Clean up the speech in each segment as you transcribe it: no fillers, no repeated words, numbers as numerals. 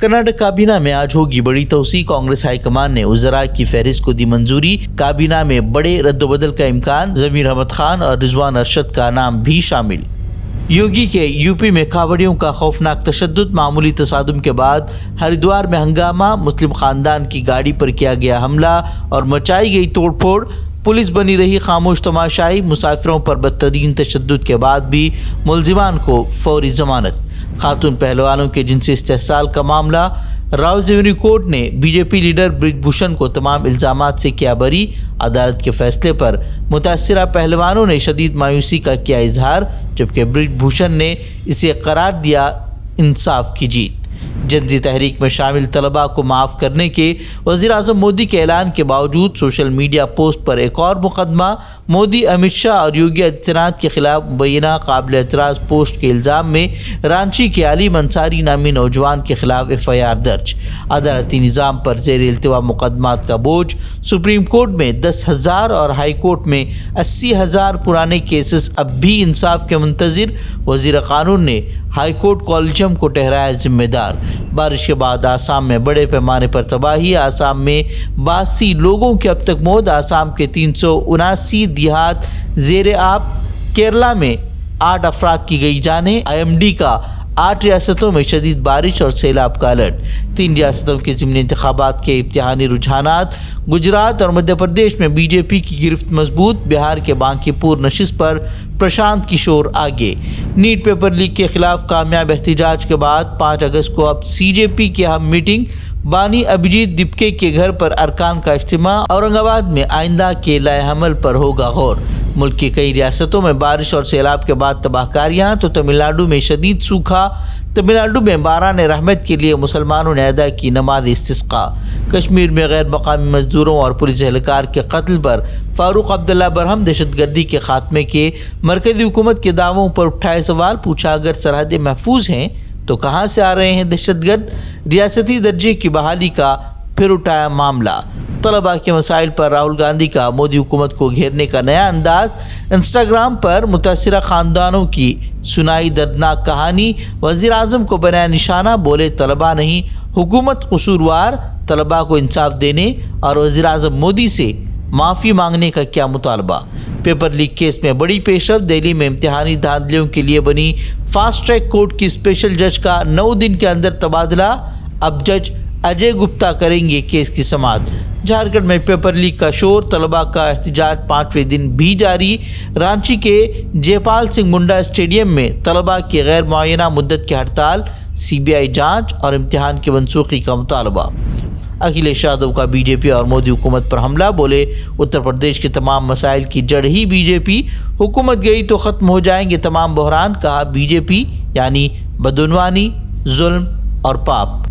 कर्नाटक काबीना में आज होगी बड़ी तोसी। कांग्रेस हाईकमान ने वज़रा की फहरिस्त को दी मंजूरी। काबीना में बड़े रद्दोबदल का इम्कान, ज़मीर अहमद खान और रिजवान अरशद का नाम भी शामिल। योगी के यूपी में कावड़ियों का खौफनाक तशद्दुद, मामूली तसादुम के बाद हरिद्वार में हंगामा, मुस्लिम खानदान की गाड़ी पर किया गया हमला और मचाई गई तोड़फोड़। पुलिस बनी रही खामोश तमाशाई, मुसाफिरों पर बदतरीन तशद्दुद के बाद भी मुलजिमान को फौरी जमानत। खातून पहलवानों के जिनसी इस्तेहसाल का मामला, रावलपिंडी कोर्ट ने बीजेपी लीडर ब्रिजभूषण को तमाम इल्ज़ामात से किया बरी। अदालत के फैसले पर मुतासिरा पहलवानों ने शदीद मायूसी का किया इजहार, जबकि ब्रिजभूषण ने इसे करार दिया इंसाफ की जीत। जनजी तहरीक में शामिल तलबा को माफ़ करने के वज़ीर आज़म मोदी के ऐलान के बावजूद सोशल मीडिया पोस्ट पर एक और मुकदमा। मोदी, अमित शाह और योगी आदित्यनाथ के खिलाफ मुबैना काबिल एतराज़ पोस्ट के इल्ज़ाम में रांची के अलीम अंसारी नामी नौजवान के खिलाफ FIR दर्ज। अदालती निज़ाम पर ज़ेर इल्तिवा मुकदमात का बोझ। सुप्रीम कोर्ट में 10,000 और हाई कोर्ट में 80,000 पुराने केसेस अब भी इंसाफ के मुंतज़िर। वज़ीर क़ानून ने हाई कोर्ट कॉलेजियम को ठहराया जिम्मेदार। बारिश के बाद आसाम में बड़े पैमाने पर तबाही। आसाम में 82 लोगों की अब तक मौत। आसाम के 379 देहात ज़ेर आब। केरला में 8 अफराद की गई जानें। IMD का 8 रियासतों में शदीद बारिश और सैलाब का अलर्ट। 3 रियासतों के ज़िमनी इंतखाबात के इम्तिहानी रुझानात। गुजरात और मध्य प्रदेश में BJP की गिरफ्त मजबूत। बिहार के बांकीपुर नशिस्त पर प्रशांत किशोर आगे। नीट पेपर लीक के खिलाफ कामयाब एहतजाज के बाद 5 अगस्त को अब CJP की अहम मीटिंग। बानी अभिजीत दिपके के घर पर अरकान का इज्तिमा। औरंगाबाद में आइंदा के लाएहमल पर होगा गौर। मुल्क की कई रियासतों में बारिश और सैलाब के बाद तबाहकारियाँ, तो तमिलनाडु में शदीद सूखा। तमिलनाडु में बारान रहमत के लिए मुसलमानों ने अदा की नमाज इस्तिस्का। कश्मीर में गैर मकामी मजदूरों और पुलिस एहलकार के कत्ल पर फारूक अब्दुल्ला बरहम। दहशतगर्दी के खात्मे के मरकज़ी हुकूमत के दावों पर उठाए सवाल, पूछा अगर सरहदें महफूज हैं तो कहाँ से आ रहे हैं दहशतगर्द। रियासती दर्जे की बहाली का फिर उठाया मामला। तलबा के मसाइल पर राहुल गांधी का मोदी हुकूमत को घेरने का नया अंदाज। इंस्टाग्राम पर मुतासिरा ख़ानदानों की सुनाई दर्दनाक कहानी। वज़ीर आज़म को बनाया निशाना, बोले तलबा नहीं हुकूमत कसूरवार। तलबा को इंसाफ देने और वज़ीर आज़म मोदी से माफ़ी मांगने का क्या मुतालबा। पेपर लीक केस में बड़ी पेशरफ। दिल्ली में इम्तिहानी धांधलियों के लिए बनी फास्ट ट्रैक कोर्ट की स्पेशल जज का 9 दिन के अंदर तबादला। अब जज अजय गुप्ता करेंगे केस की समाअत। झारखंड में पेपर लीक का शोर। तलबा का एहतजाज 5वें दिन भी जारी। रांची के जयपाल सिंह मुंडा स्टेडियम में तलबा की गैर मुअय्यना मुद्दत की हड़ताल। CBI जांच और इम्तिहान की मनसूखी का मुतालबा। अखिलेश यादव का BJP और मोदी हुकूमत पर हमला, बोले उत्तर प्रदेश के तमाम मसाइल की जड़ ही BJP। हुकूमत गई तो ख़त्म हो जाएंगे तमाम बहरान। कहा BJP यानी बदउनवानी, जुल्म और पाप।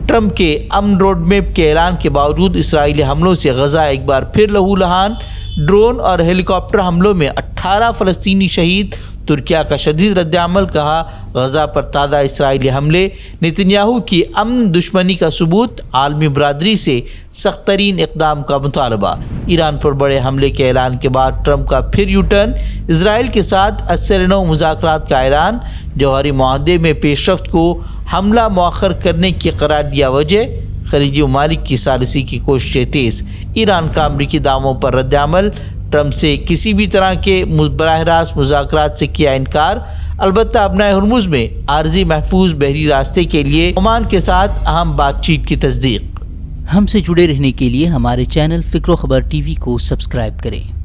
ट्रंप के अमन रोड मैप के ऐलान के बावजूद इसराइली हमलों से गजा एक बार फिर लहूलुहान। ड्रोन और हेलीकॉप्टर हमलों में 18 फ़लस्तीनी शहीद। तुर्किया का शदीद रद्दअमल, कहा गजा पर ताज़ा इसराइली हमले नेतन्याहू की अमन दुश्मनी का सबूत। आलमी बरादरी से सख्त तरीन इक़दाम का मुतालबा। ईरान पर बड़े हमले के ऐलान के बाद ट्रंप का फिर यूटर्न। इसराइल के साथ 89 मुज़ाकरात का ऐलान। जौहरी मुआहदे में पेशरफ्त को हमला मौखर करने की करार दिया वजह। खलीजी ममालिक की सालिसी की कोशिशें तेज़। ईरान का अमरीकी दावों पर रद्दअमल। ट्रंप से किसी भी तरह के बराह रास्त मुज़ाकरात से किया इनकार। अलबत्ता अपना हुर्मुज में आर्जी महफूज बहरी रास्ते के लिए ओमान के साथ अहम बातचीत की तस्दीक। हमसे जुड़े रहने के लिए हमारे चैनल फ़िक्र ख़बर TV को सब्सक्राइब करें।